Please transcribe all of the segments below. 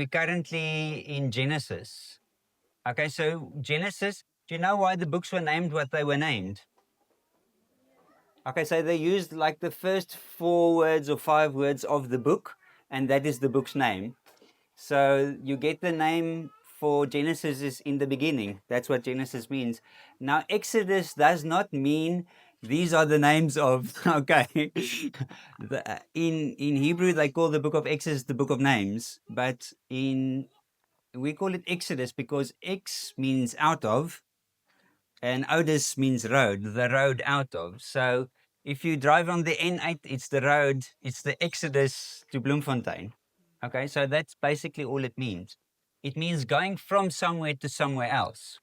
we're currently in Genesis. Okay, so Genesis, do you know why the books were named what they were named? Okay, so they used like the first 4 words or 5 words of the book, and that is the book's name. So you get the name for Genesis is in the beginning. That's what Genesis means. Now, Exodus does not mean these are the names of, okay. In Hebrew, they call the book of Exodus the book of names, but we call it Exodus because X means out of, and Odus means road, the road out of. So if you drive on the N8, it's the road, it's the Exodus to Bloemfontein. Okay, so that's basically all it means. It means going from somewhere to somewhere else.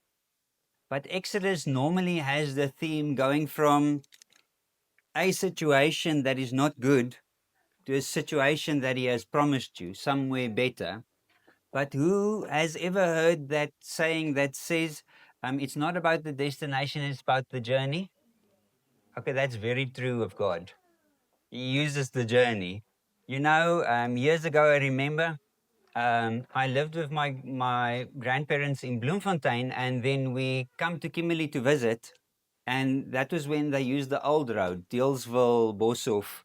But Exodus normally has the theme going from a situation that is not good to a situation that he has promised you, somewhere better. But who has ever heard that saying that says, it's not about the destination, it's about the journey? Okay, that's very true of God. He uses the journey. You know, years ago, I remember I lived with my grandparents in Bloemfontein, and then we come to Kimberley to visit. And that was when they used the old road, Deelsville, Boshoff.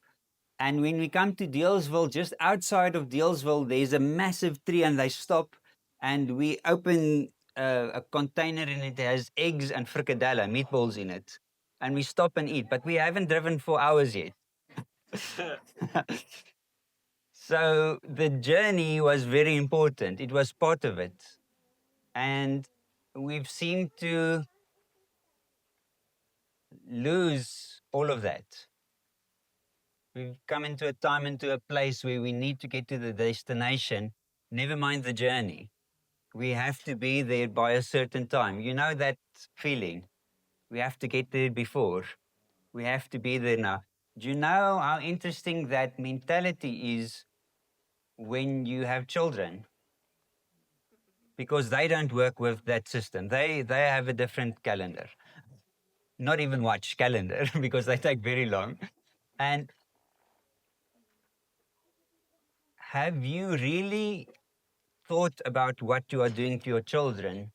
And when we come to Deelsville, just outside of Deelsville, there's a massive tree, and they stop, and we open a container, and it has eggs and frikadella, meatballs in it. And we stop and eat, but we haven't driven for hours yet. So the journey was very important. It was part of it. And we've seemed to lose all of that. We've come into a time, into a place where we need to get to the destination, never mind the journey. We have to be there by a certain time. You know that feeling? We have to get there before. We have to be there now. Do you know how interesting that mentality is when you have children? Because they don't work with that system. They have a different calendar. Not even watch calendar because they take very long. And have you really thought about what you are doing to your children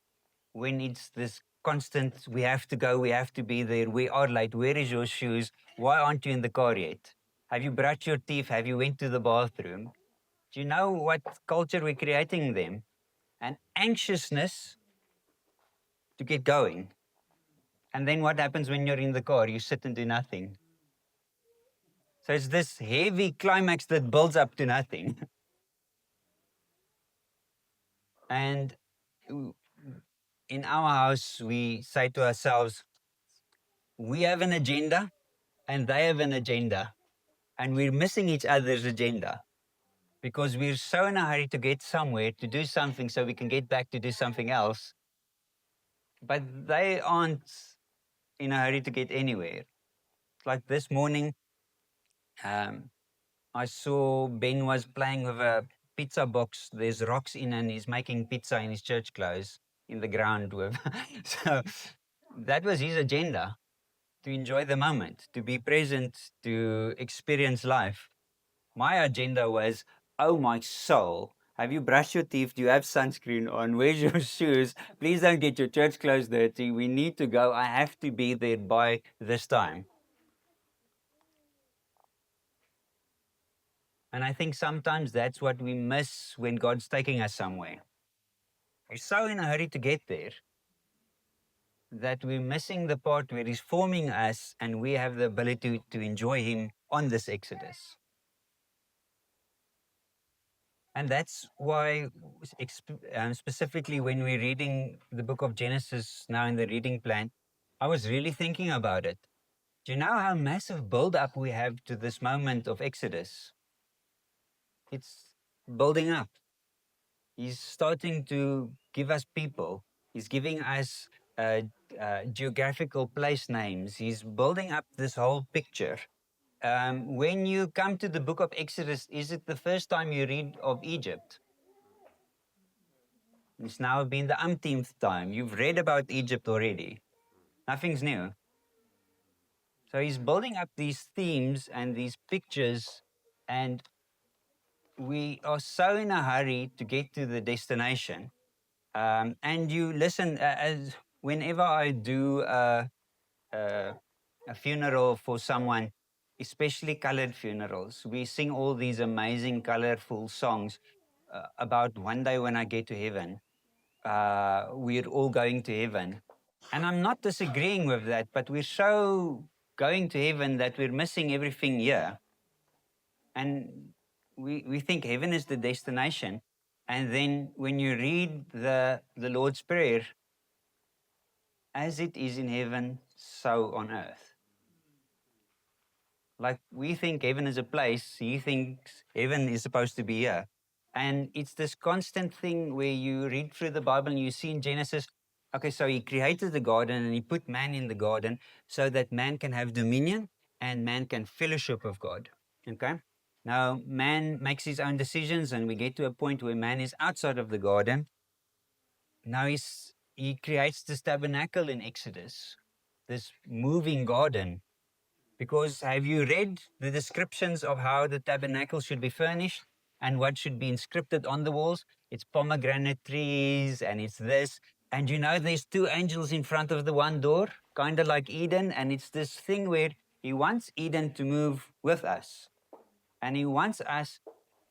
when it's this constant, we have to go, we have to be there, we are late, where is your shoes? Why aren't you in the car yet? Have you brushed your teeth? Have you went to the bathroom? Do you know what culture we're creating in them? An anxiousness to get going. And then what happens when you're in the car? You sit and do nothing. So it's this heavy climax that builds up to nothing. And in our house, we say to ourselves, we have an agenda and they have an agenda. And we're missing each other's agenda because we're so in a hurry to get somewhere, to do something so we can get back to do something else. But they aren't in a hurry to get anywhere. Like this morning, um, I saw Ben was playing with a pizza box. There's rocks in, and he's making pizza in his church clothes in the ground with. So that was his agenda, to enjoy the moment, to be present, to experience life. My agenda was, oh my soul, have you brushed your teeth? Do you have sunscreen on? Where's your shoes? Please don't get your church clothes dirty. We need to go. I have to be there by this time. And I think sometimes that's what we miss when God's taking us somewhere. We're so in a hurry to get there that we're missing the part where He's forming us and we have the ability to enjoy Him on this Exodus. And that's why, specifically when we're reading the book of Genesis now in the reading plan, I was really thinking about it. Do you know how massive build up we have to this moment of Exodus? It's building up. He's starting to give us people. He's giving us geographical place names. He's building up this whole picture. When you come to the book of Exodus, is it the first time you read of Egypt? It's now been the umpteenth time. You've read about Egypt already. Nothing's new. So he's building up these themes and these pictures, and we are so in a hurry to get to the destination. And you listen, as whenever I do uh, a funeral for someone, especially colored funerals, we sing all these amazing, colorful songs about one day when I get to heaven, we're all going to heaven. And I'm not disagreeing with that, but we're so going to heaven that we're missing everything here. And we think heaven is the destination. And then when you read the Lord's Prayer, as it is in heaven, so on earth. Like we think heaven is a place, he thinks heaven is supposed to be here. And it's this constant thing where you read through the Bible and you see in Genesis, okay, so he created the garden and he put man in the garden so that man can have dominion and man can fellowship with God. Okay? Now, man makes his own decisions and we get to a point where man is outside of the garden. Now he creates this tabernacle in Exodus, this moving garden. Because have you read the descriptions of how the tabernacle should be furnished and what should be inscripted on the walls? It's pomegranate trees and it's this. And you know, there's two angels in front of the one door, kind of like Eden. And it's this thing where he wants Eden to move with us. And he wants us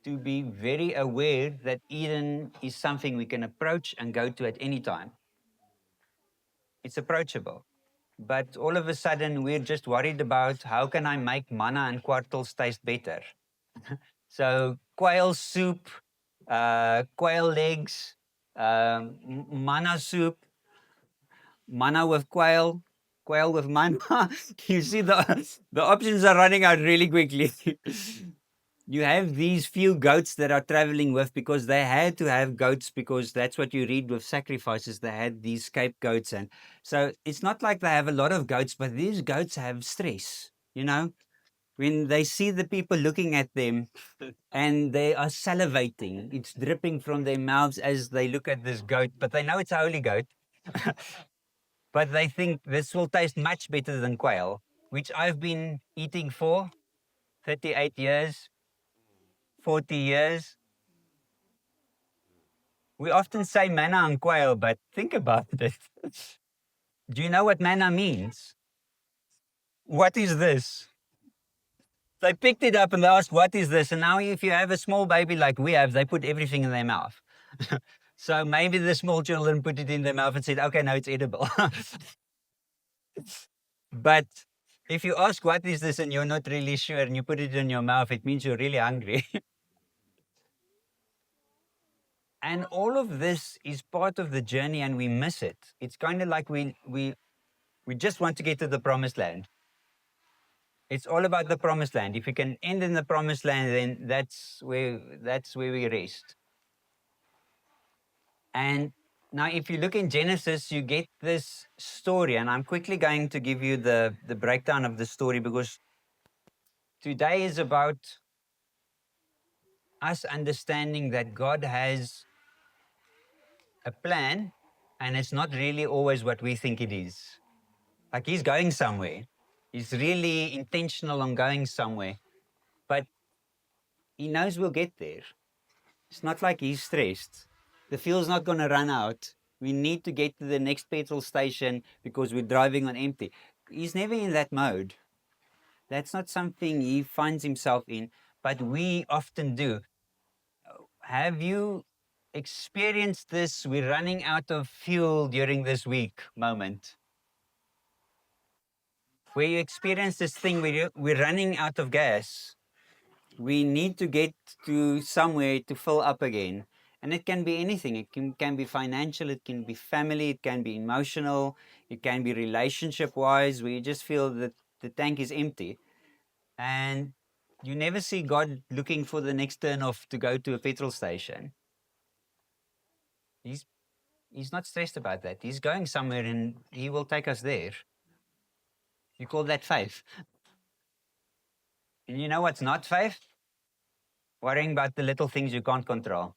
to be very aware that Eden is something we can approach and go to at any time. It's approachable. But all of a sudden, we're just worried about how can I make manna and quartels taste better. So quail soup, quail legs, manna soup, manna with quail, quail with manna. You see, the options are running out really quickly. You have these few goats that are traveling with because they had to have goats because that's what you read with sacrifices. They had these scapegoats. And so it's not like they have a lot of goats, but these goats have stress, you know, when they see the people looking at them and they are salivating. It's dripping from their mouths as they look at this goat, but they know it's a holy goat. But they think this will taste much better than quail, which I've been eating for 38 years, 40 years. We often say manna and quail, but think about it. Do you know what manna means? What is this? They picked it up and they asked, what is this? And now if you have a small baby like we have, they put everything in their mouth. So maybe the small children put it in their mouth and said, okay, no, it's edible. But if you ask, what is this? And you're not really sure and you put it in your mouth, it means you're really hungry. And all of this is part of the journey and we miss it. It's kind of like we just want to get to the promised land. It's all about the promised land. If you can end in the promised land, then that's where we rest. And now if you look in Genesis, you get this story, and I'm quickly going to give you the breakdown of the story because today is about us understanding that God has a plan and it's not really always what we think it is. Like he's going somewhere. He's really intentional on going somewhere. But he knows we'll get there. It's not like he's stressed. The fuel's not going to run out. We need to get to the next petrol station because we're driving on empty. He's never in that mode. That's not something he finds himself in, but we often do. Have you experienced this? We're running out of fuel during this week moment. Where you experience this thing where we're running out of gas. We need to get to somewhere to fill up again. And it can be anything. It can be financial, it can be family, it can be emotional, it can be relationship wise, where you just feel that the tank is empty. And you never see God looking for the next turn off to go to a petrol station. He's not stressed about that. He's going somewhere and he will take us there. You call that faith. And you know what's not faith? Worrying about the little things you can't control.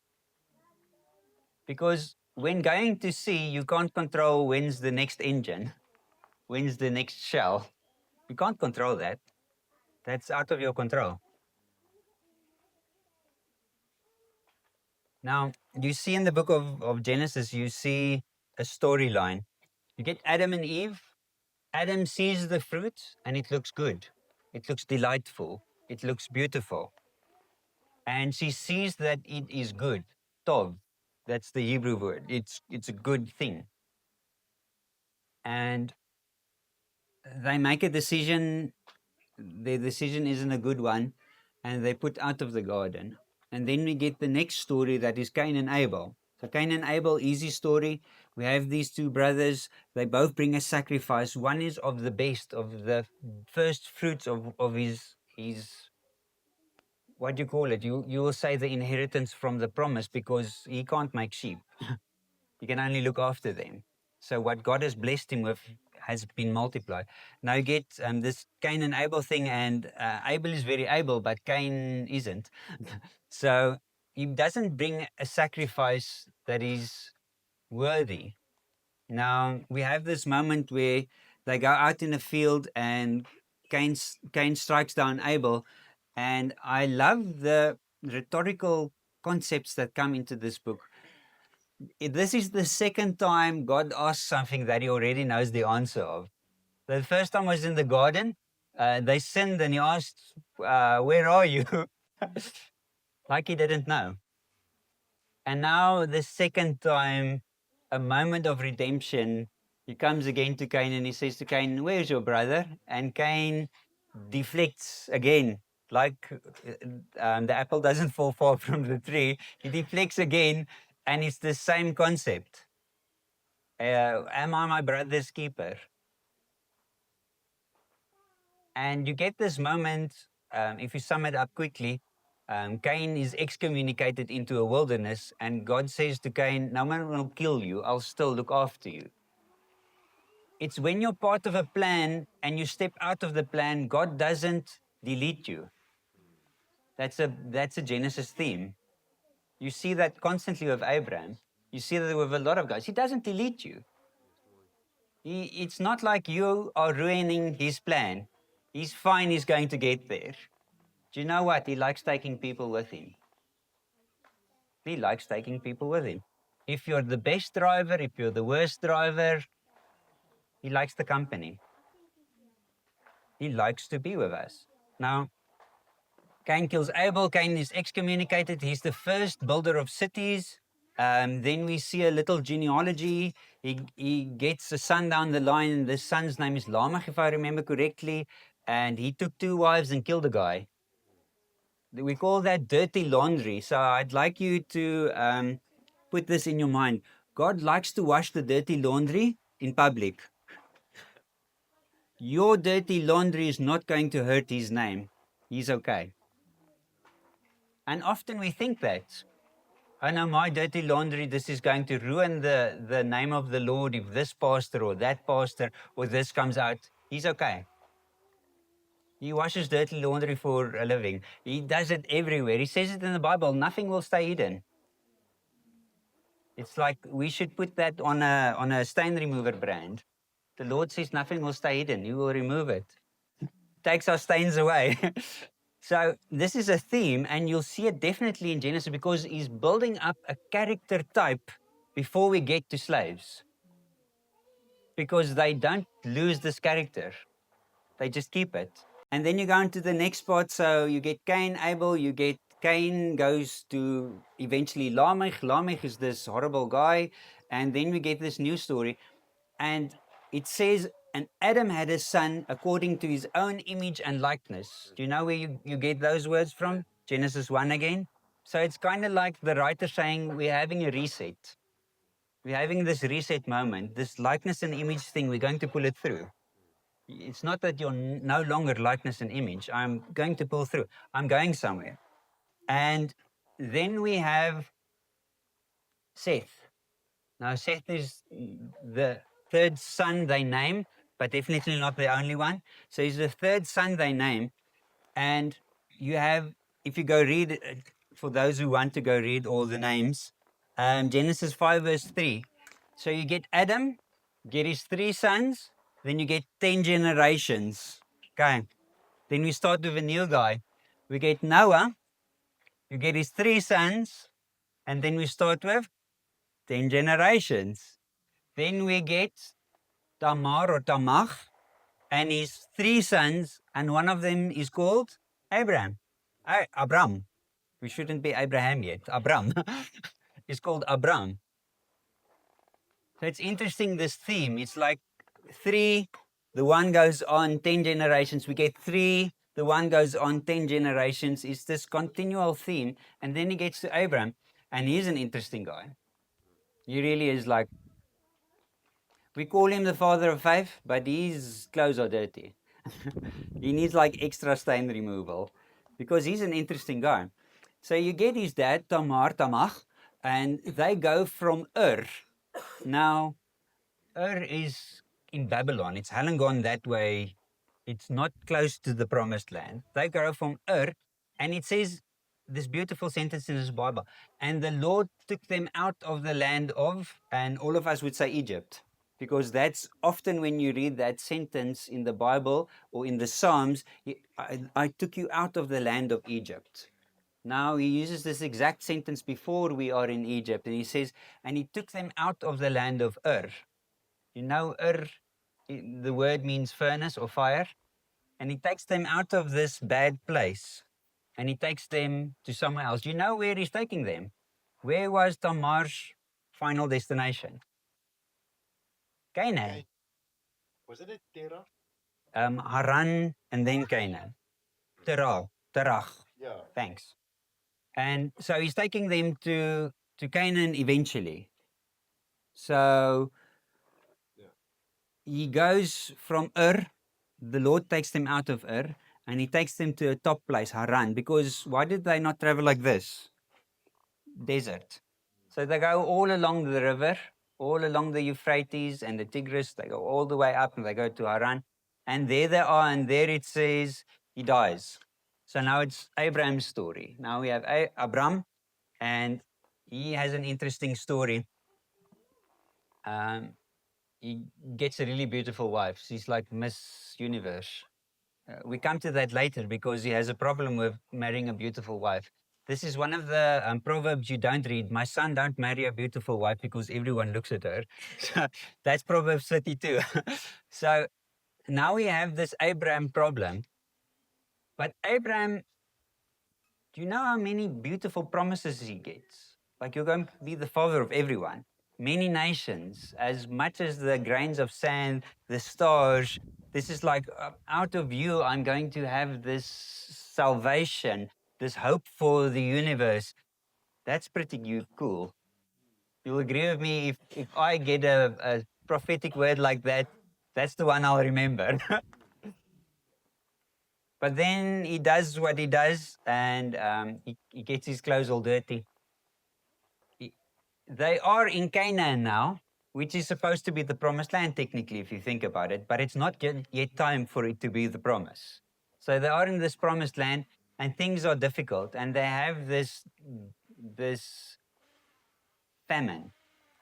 Because when going to sea, you can't control when's the next engine, when's the next shell. You can't control that. That's out of your control. Now, you see in the book of Genesis, you see a storyline. You get Adam and Eve. Adam sees the fruit and it looks good. It looks delightful. It looks beautiful. And she sees that it is good. Tov. That's the Hebrew word. It's a good thing. And they make a decision. Their decision isn't a good one, and they put out of the garden. And then we get the next story, that is Cain and Abel. So Cain and Abel, easy story. We have these two brothers. They both bring a sacrifice. One is of the best, of the first fruits of his what do you call it? You will say the inheritance from the promise, because he can't make sheep. He can only look after them. So what God has blessed him with has been multiplied. Now you get this Cain and Abel thing, and Abel is very able, but Cain isn't. So he doesn't bring a sacrifice that is worthy. Now we have this moment where they go out in the field, and Cain strikes down Abel, and I love the rhetorical concepts that come into this book. This is the second time God asks something that he already knows the answer of. The first time was in the garden. They sinned, and he asked, "Where are you?" Like he didn't know. And now the second time, a moment of redemption, he comes again to Cain and he says to Cain, "Where's your brother?" And Cain deflects again, like the apple doesn't fall far from the tree. He deflects again, and it's the same concept. Am I my brother's keeper? And you get this moment, if you sum it up quickly, Cain is excommunicated into a wilderness, and God says to Cain, "No one will kill you, I'll still look after you." It's when you're part of a plan and you step out of the plan, God doesn't delete you. That's a Genesis theme. You see that constantly with Abraham. You see that with a lot of guys. He doesn't delete you. It's not like you are ruining his plan. He's fine, he's going to get there. Do you know what? He likes taking people with him. He likes taking people with him. If you're the best driver, if you're the worst driver, he likes the company. He likes to be with us. Now, Cain kills Abel. Cain is excommunicated. He's the first builder of cities. Then we see a little genealogy. He gets a son down the line. The son's name is Lamech, if I remember correctly. And he took two wives and killed a guy. We call that dirty laundry. So I'd like you to put this in your mind. God likes to wash the dirty laundry in public. Your dirty laundry is not going to hurt his name. He's okay. And often we think that. I know my dirty laundry, this is going to ruin the name of the Lord if this pastor or that pastor or this comes out. He's okay. He washes dirty laundry for a living. He does it everywhere. He says it in the Bible, nothing will stay hidden. It's like we should put that on a stain remover brand. The Lord says nothing will stay hidden. He will remove it. Takes our stains away. So this is a theme, and you'll see it definitely in Genesis, because he's building up a character type before we get to slaves. Because they don't lose this character. They just keep it. And then you go into the next part. So you get Cain, Abel, you get Cain goes to eventually Lamech. Lamech is this horrible guy. And then we get this new story. And it says, and Adam had a son according to his own image and likeness. Do you know where you get those words from? Genesis 1 again. So it's kind of like the writer saying, we're having a reset. We're having this reset moment, this likeness and image thing, we're going to pull it through. It's not that you're no longer likeness and image. I'm going to pull through. I'm going somewhere. And then we have Seth. Now, Seth is the third son they name, but definitely not the only one. So he's the third son they name. And you have, if you go read, for those who want to go read all the names, Genesis 5, verse 3. So you get Adam, get his three sons, then you get 10 generations. Okay. Then we start with a new guy. We get Noah, you get his three sons, And then we start with 10 generations. Then we get Tamar or Tamach and his 3 sons, and one of them is called Abraham. Abram. We shouldn't be Abraham yet. Abram. It's called Abram. So it's interesting, this theme. It's like 3, the one goes on 10 generations. We get 3, the one goes on 10 generations. It's this continual theme. And then he gets to Abraham, and he's an interesting guy. He really is like, we call him the father of faith, but his clothes are dirty. He needs like extra stain removal because he's an interesting guy. So you get his dad, Tamach, and they go from Ur. Now, Ur is in Babylon. It's hadn't gone that way. It's not close to the promised land. They go from Ur, and it says this beautiful sentence in this Bible. And the Lord took them out of the land of, and all of us would say Egypt, because that's often when you read that sentence in the Bible or in the Psalms, I took you out of the land of Egypt. Now he uses this exact sentence before we are in Egypt, and he says, and he took them out of the land of Ur. You know, Ur, the word means furnace or fire. And he takes them out of this bad place and he takes them to somewhere else. You know where he's taking them? Where was Tamar's final destination? Canaan. Wasn't it Terah? Haran and then Canaan. Terach. Yeah. Thanks. And so he's taking them to Canaan eventually. So he goes from Ur, the Lord takes them out of Ur, and he takes them to a top place, Haran, because why did they not travel like this? Desert. So they go all along the river, all along the Euphrates and the Tigris, they go all the way up and they go to Haran. And there they are, and there it says he dies. So now it's Abraham's story. Now we have Abram, and he has an interesting story. He gets a really beautiful wife. She's like Miss Universe. We come to that later because he has a problem with marrying a beautiful wife. This is one of the proverbs you don't read. My son, don't marry a beautiful wife because everyone looks at her. So that's Proverbs 32. So now we have this Abraham problem. But Abraham, do you know how many beautiful promises he gets? Like, you're going to be the father of everyone, many nations, as much as the grains of sand, the stars. This is like, out of you, I'm going to have this salvation, this hope for the universe. That's pretty cool. You'll agree with me if I get a prophetic word like that, that's the one I'll remember. But then he does what he does, and he gets his clothes all dirty. They are in Canaan now, which is supposed to be the promised land, technically, if you think about it, but it's not yet time for it to be the promise. So they are in this promised land, and things are difficult, and they have this famine.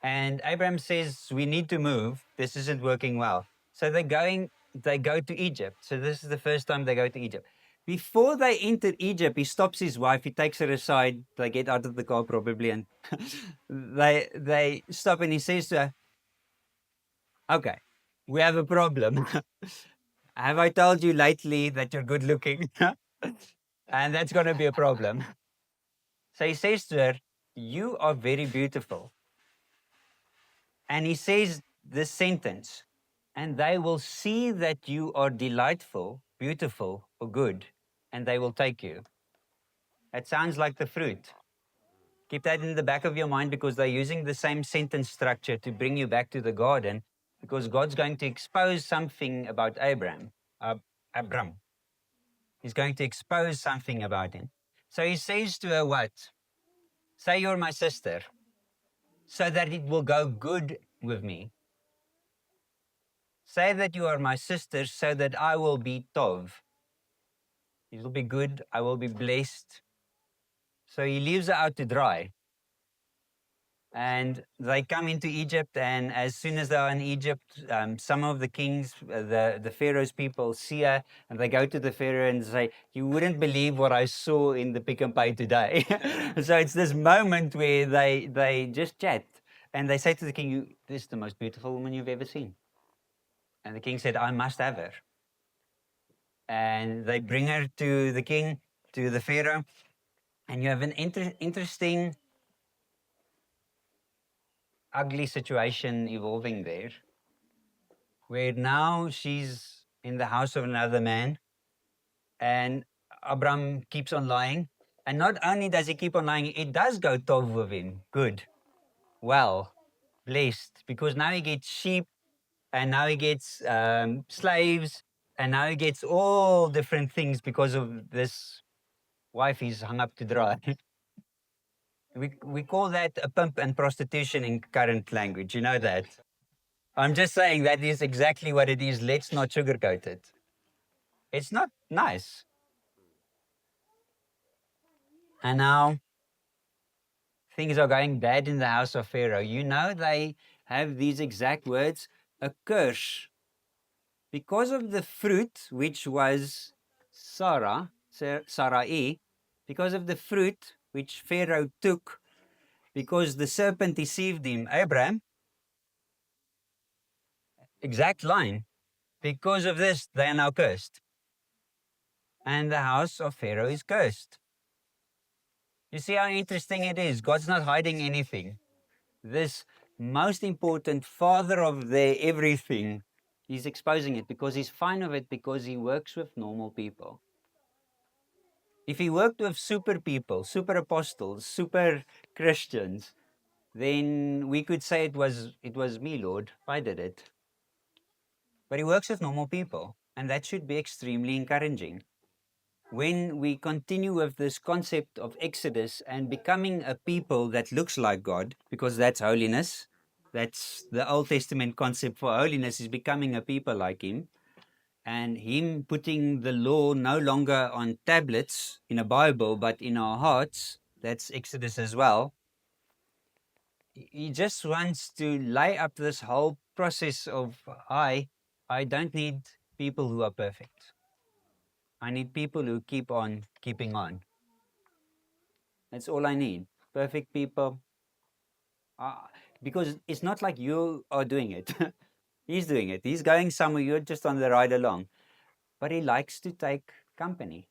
And Abraham says, we need to move. This isn't working well. So they go to Egypt. So this is the first time they go to Egypt. Before they enter Egypt, he stops his wife, he takes her aside, they get out of the car probably, and they stop, and he says to her, okay, we have a problem. Have I told you lately that you're good looking? And that's going to be a problem. So he says to her, you are very beautiful. And he says this sentence, and they will see that you are delightful, beautiful, or good, and they will take you. That sounds like the fruit. Keep that in the back of your mind because they're using the same sentence structure to bring you back to the garden because God's going to expose something about Abram. He's going to expose something about him. So he says to her, what? Say you're my sister so that it will go good with me. Say that you are my sister so that I will be Tov. It will be good. I will be blessed. So he leaves her out to dry. And they come into Egypt, and as soon as they're in Egypt, some of the kings, the Pharaoh's people, see her, and they go to the Pharaoh and say, "You wouldn't believe what I saw in the Pick and Pay today." So it's this moment where they just chat, and they say to the king, "This is the most beautiful woman you've ever seen." And the king said, "I must have her." And they bring her to the king, to the Pharaoh, and you have an interesting, ugly situation evolving there, where now she's in the house of another man, and Abram keeps on lying. And not only does he keep on lying, it does go tov with him. Good, well, blessed, because now he gets sheep, and now he gets slaves, and now he gets all different things because of this wife he's hung up to dry. We call that a pimp and prostitution in current language. You know that. I'm just saying that is exactly what it is. Let's not sugarcoat it. It's not nice. And now things are going bad in the house of Pharaoh. You know, they have these exact words, a curse. Because of the fruit, which was Sarai, because of the fruit which Pharaoh took, because the serpent deceived him, Abraham, exact line, because of this, they are now cursed. And the house of Pharaoh is cursed. You see how interesting it is? God's not hiding anything. This most important father of their everything, he's exposing it because he's fine with it, because he works with normal people. If he worked with super people, super apostles, super Christians, then we could say it was me, Lord. I did it. But he works with normal people, and that should be extremely encouraging. When we continue with this concept of Exodus and becoming a people that looks like God, because that's holiness, that's the Old Testament concept for holiness, is becoming a people like Him, and Him putting the law no longer on tablets in a Bible, but in our hearts, that's Exodus as well. He just wants to lay up this whole process of I don't need people who are perfect. I need people who keep on keeping on. That's all I need. Perfect people. Uh, because it's not like you are doing it. He's doing it. He's going somewhere. You're just on the ride along. But he likes to take company.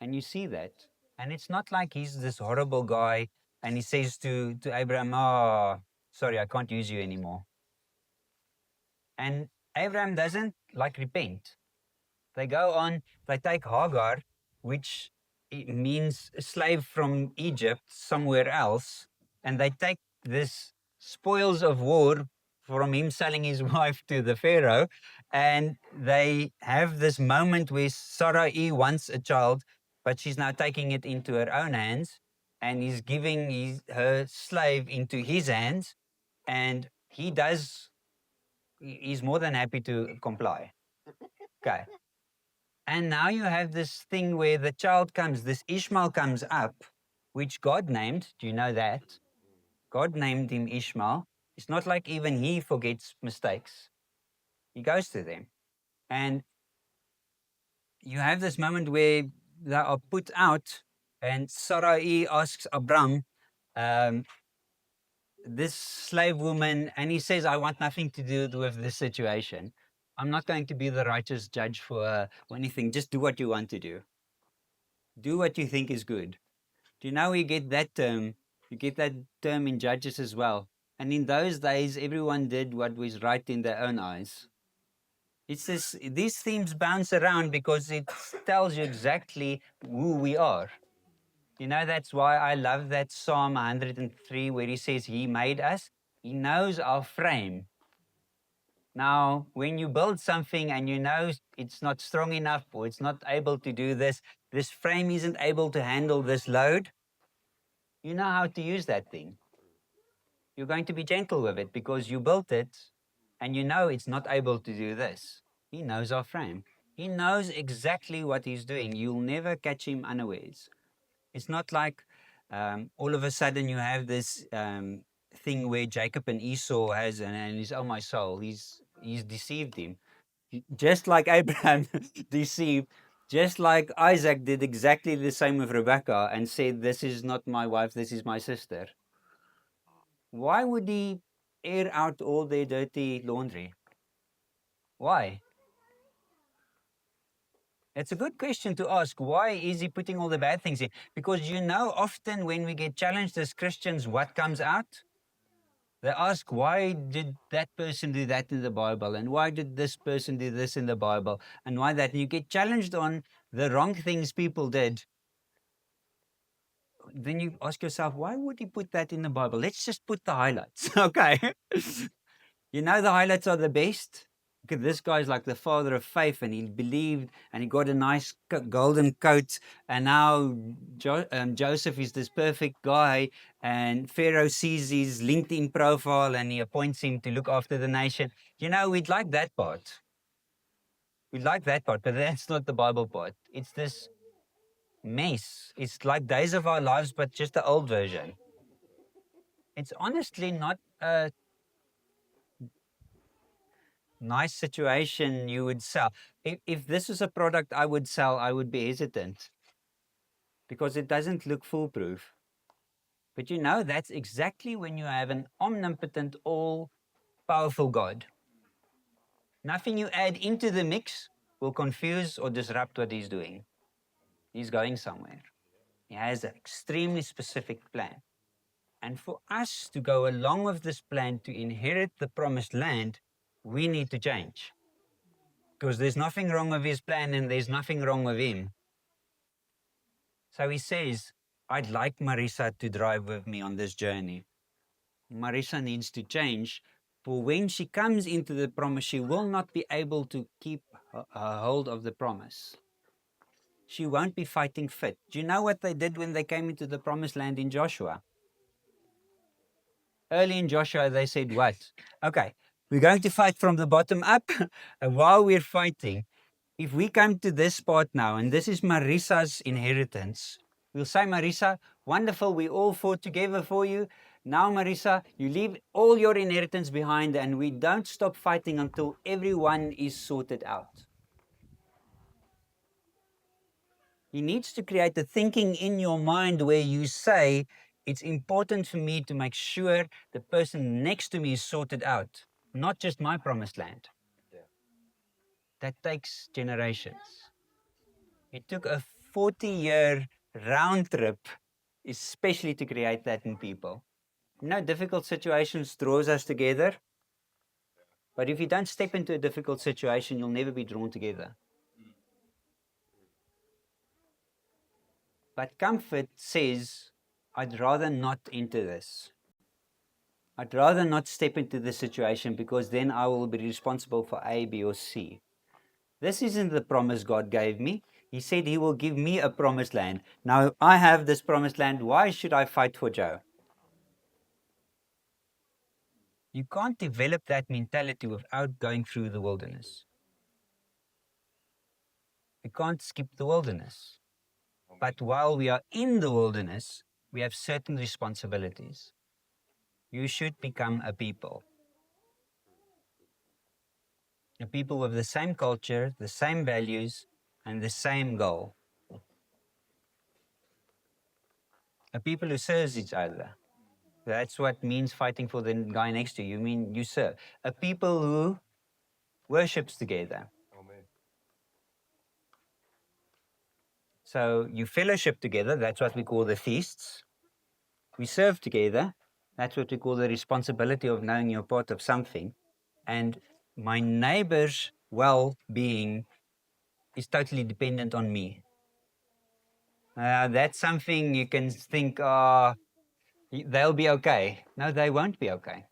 And you see that. And it's not like he's this horrible guy and he says to Abraham, "Oh, sorry, I can't use you anymore." And Abraham doesn't like repent. They go on, they take Hagar, which means a slave from Egypt somewhere else, and they take this spoils of war from him selling his wife to the Pharaoh, and they have this moment where Sarai wants a child, but she's now taking it into her own hands, and he's giving her slave into his hands, and he's more than happy to comply. Okay. And now you have this thing where the child comes, this Ishmael comes up, which God named. Do you know that? God named him Ishmael. It's not like even he forgets mistakes, he goes to them. And you have this moment where they are put out, and Sarai asks Abram, um, this slave woman, and he says, "I want nothing to do with this situation. I'm not going to be the righteous judge for anything. Just do what you want to do. Do what you think is good." Do you know we get that term? You get that term in Judges as well. And in those days, everyone did what was right in their own eyes. It's this, these themes bounce around because it tells you exactly who we are. You know, that's why I love that Psalm 103 where he says, He made us, He knows our frame. Now, when you build something and you know it's not strong enough or it's not able to do this, this frame isn't able to handle this load, you know how to use that thing. You're going to be gentle with it because you built it and you know it's not able to do this. He knows our frame. He knows exactly what he's doing. You'll never catch him unawares. It's not like all of a sudden you have this thing where Jacob and Esau has, and he's, oh my soul, he's deceived him. Just like Abraham deceived, just like Isaac did exactly the same with Rebekah and said, this is not my wife, this is my sister. Why would he air out all their dirty laundry? Why? It's a good question to ask. Why is he putting all the bad things in? Because often when we get challenged as Christians, what comes out? They ask, why did that person do that in the Bible? And why did this person do this in the Bible? And why that? And you get challenged on the wrong things people did. Then you ask yourself, why would he put that in the Bible? Let's just put the highlights. Okay. The highlights are the best. Look, this guy's like the father of faith, and he believed, and he got a nice golden coat, and now Joseph is this perfect guy, and Pharaoh sees his LinkedIn profile, and he appoints him to look after the nation. We'd like that part. We'd like that part, but that's not the Bible part. It's this mess. It's like Days of Our Lives, but just the old version. It's honestly not a nice situation you would sell. If this is a product I would sell, I would be hesitant because it doesn't look foolproof. But that's exactly when you have an omnipotent, all powerful God. Nothing you add into the mix will confuse or disrupt what he's doing. He's going somewhere. He has an extremely specific plan. And for us to go along with this plan to inherit the promised land, we need to change. Because there's nothing wrong with his plan and there's nothing wrong with him. So he says, I'd like Marisa to drive with me on this journey. Marisa needs to change, for when she comes into the promise, she will not be able to keep her hold of the promise. She won't be fighting fit. Do you know what they did when they came into the promised land in Joshua? Early in Joshua, they said, what? Okay, we're going to fight from the bottom up. And while we're fighting, if we come to this part now, and this is Marisa's inheritance, we'll say, Marisa, wonderful, we all fought together for you. Now, Marisa, you leave all your inheritance behind, and we don't stop fighting until everyone is sorted out. He needs to create a thinking in your mind where you say, it's important for me to make sure the person next to me is sorted out, not just my promised land. Yeah. That takes generations. It took a 40-year round trip, especially to create that in people. Difficult situations draws us together. But if you don't step into a difficult situation, you'll never be drawn together. But comfort says, I'd rather not enter this. I'd rather not step into this situation because then I will be responsible for A, B, or C. This isn't the promise God gave me. He said he will give me a promised land. Now I have this promised land. Why should I fight for Joe? You can't develop that mentality without going through the wilderness. We can't skip the wilderness. But while we are in the wilderness, we have certain responsibilities. You should become a people with the same culture, the same values, and the same goal. A people who serves each other. That's what means fighting for the guy next to you. You mean you serve. A people who worships together. Amen. So you fellowship together. That's what we call the feasts. We serve together. That's what we call the responsibility of knowing you're part of something. And my neighbor's well-being is totally dependent on me. That's something you can think, they'll be okay. No, they won't be okay.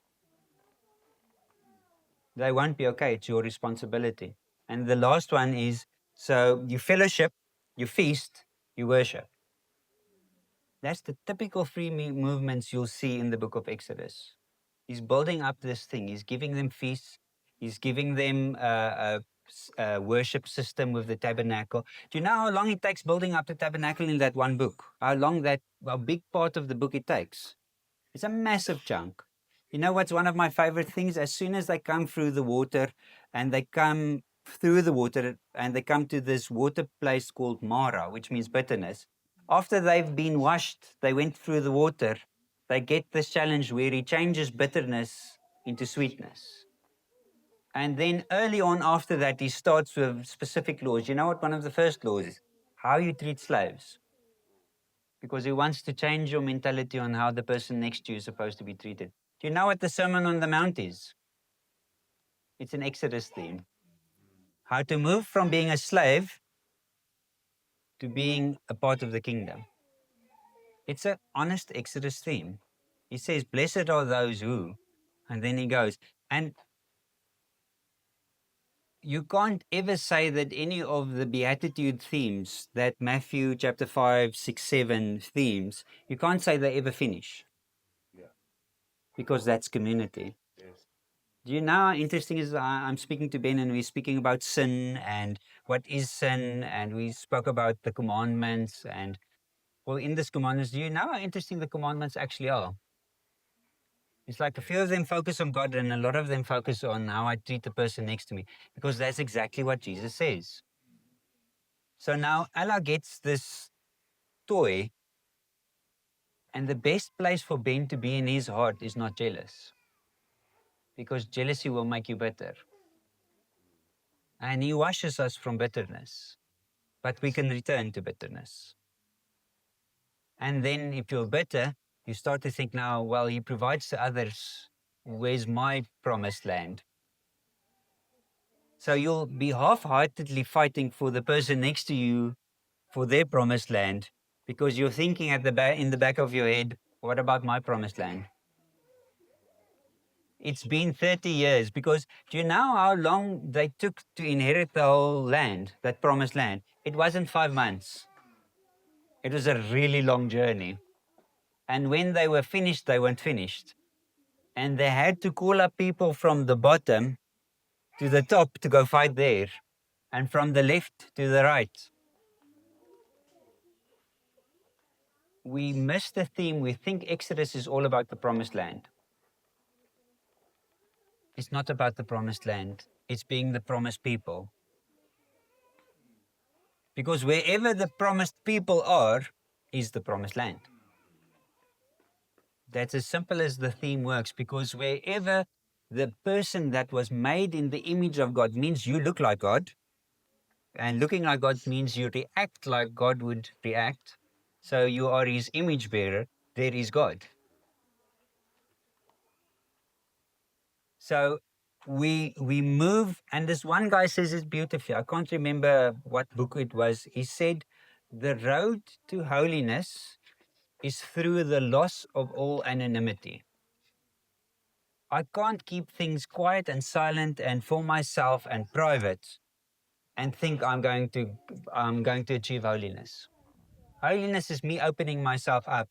They won't be okay. It's your responsibility. And the last one is, so you fellowship, you feast, you worship. That's the typical three movements you'll see in the book of Exodus. He's building up this thing. He's giving them feasts. He's giving them a worship system with the tabernacle. Do you know how long it takes building up the tabernacle in that one book? How big part of the book it takes? It's a massive chunk. You know what's one of my favorite things? As soon as they come through the water and they come through the water and they come to this water place called Mara, which means bitterness. After they've been washed, they went through the water, they get this challenge where he changes bitterness into sweetness. And then early on after that, he starts with specific laws. You know what one of the first laws is? How you treat slaves. Because he wants to change your mentality on how the person next to you is supposed to be treated. Do you know what the Sermon on the Mount is? It's an Exodus theme. How to move from being a slave to being a part of the kingdom. It's an honest Exodus theme. He says, blessed are those who, and then he goes, and you can't ever say that any of the Beatitude themes, that Matthew chapter 5, 6, 7 themes, you can't say they ever finish. Yeah. Because that's community. Yes. Do you know how interesting is I'm speaking to Ben and we're speaking about sin and what is sin, and we spoke about the commandments, and well, in this commandments, do you know how interesting the commandments actually are? It's like a few of them focus on God and a lot of them focus on how I treat the person next to me, because that's exactly what Jesus says. So now Allah gets this toy, and the best place for Ben to be in his heart is not jealous, because jealousy will make you bitter. And he washes us from bitterness, but we can return to bitterness. And then if you're bitter, you start to think now, well, he provides to others. Where's my promised land? So you'll be half-heartedly fighting for the person next to you for their promised land, because you're thinking at the back, in the back of your head, what about my promised land? It's been 30 years, because do you know how long they took to inherit the whole land, that promised land? It wasn't 5 months. It was a really long journey. And when they were finished, they weren't finished. And they had to call up people from the bottom to the top to go fight there, and from the left to the right. We miss the theme. We think Exodus is all about the promised land. It's not about the promised land. It's being the promised people. Because wherever the promised people are, is the promised land. That's as simple as the theme works, because wherever the person that was made in the image of God means you look like God, and looking like God means you react like God would react. So you are his image bearer, there is God. So we move, and this one guy says it beautifully. I can't remember what book it was. He said, the road to holiness is through the loss of all anonymity. I can't keep things quiet and silent and for myself and private and think I'm going to achieve holiness. Holiness is me opening myself up,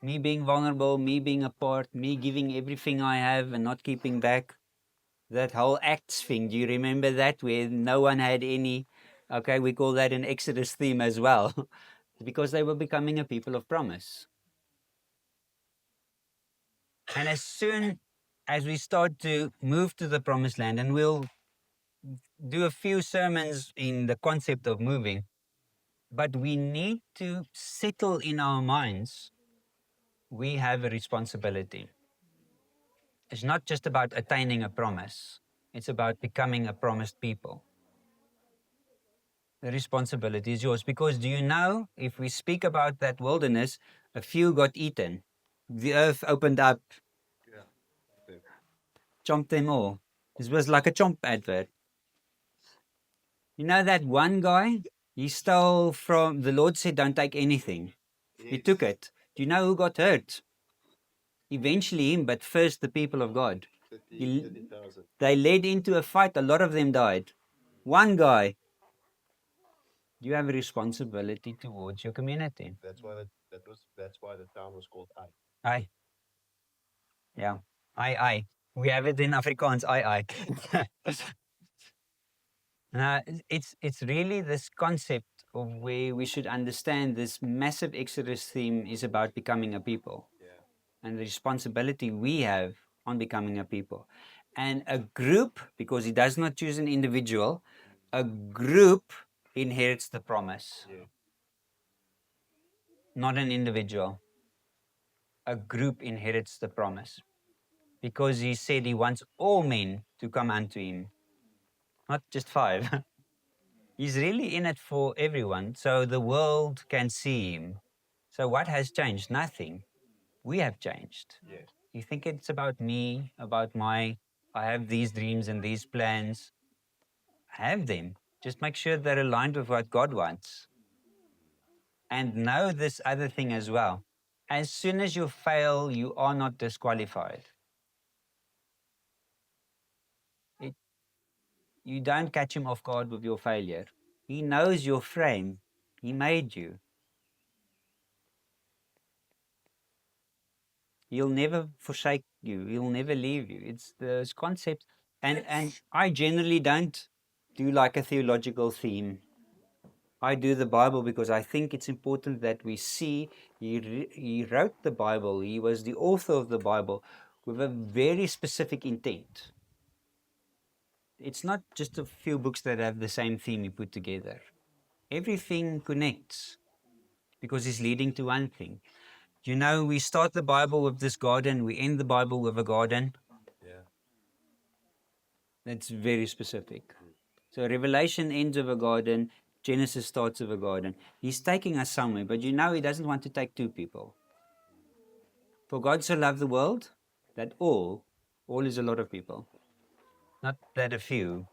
me being vulnerable, me being apart, me giving everything I have and not keeping back. That whole Acts thing, do you remember that, where no one had any? Okay, we call that an Exodus theme as well, because they were becoming a people of promise. And as soon as we start to move to the promised land, and we'll do a few sermons in the concept of moving, but we need to settle in our minds, we have a responsibility. It's not just about attaining a promise, it's about becoming a promised people. The responsibility is yours, because do you know, if we speak about that wilderness, a few got eaten. The earth opened up, Yeah. Okay. chomped them all. This was like a chomp advert. You know that one guy, he stole from, the Lord said, don't take anything. He took it. Do you know who got hurt? Eventually him, but first the people of God. 30,000. They led into a fight, a lot of them died. One guy. You have a responsibility towards your community. That's why that's why the town was called I. Aye. Yeah. Aye. We have it in Afrikaans, aye. It's really this concept of where we should understand this massive Exodus theme is about becoming a people. Yeah. and the responsibility we have on becoming a people. And a group, because he does not choose an individual, a group inherits the promise, Yeah. not an individual. A group inherits the promise because he said he wants all men to come unto him, not just five. He's really in it for everyone, so the world can see him. So, what has changed? Nothing. We have changed. Yes. You think it's about me, about my, I have these dreams and these plans. Have them. Just make sure they're aligned with what God wants. And know this other thing as well. As soon as you fail, you are not disqualified. It, you don't catch him off guard with your failure. He knows your frame. He made you. He'll never forsake you. He'll never leave you. It's this concept. And I generally don't do like a theological theme. I do the Bible because I think it's important that we see he wrote the Bible. He was the author of the Bible with a very specific intent. It's not just a few books that have the same theme he put together. Everything connects because he's leading to one thing. You know, we start the Bible with this garden, we end the Bible with a garden. Yeah. That's very specific. So Revelation ends with a garden, Genesis starts with a garden. He's taking us somewhere, but you know he doesn't want to take two people. For God so loved the world that all is a lot of people. Not that a few,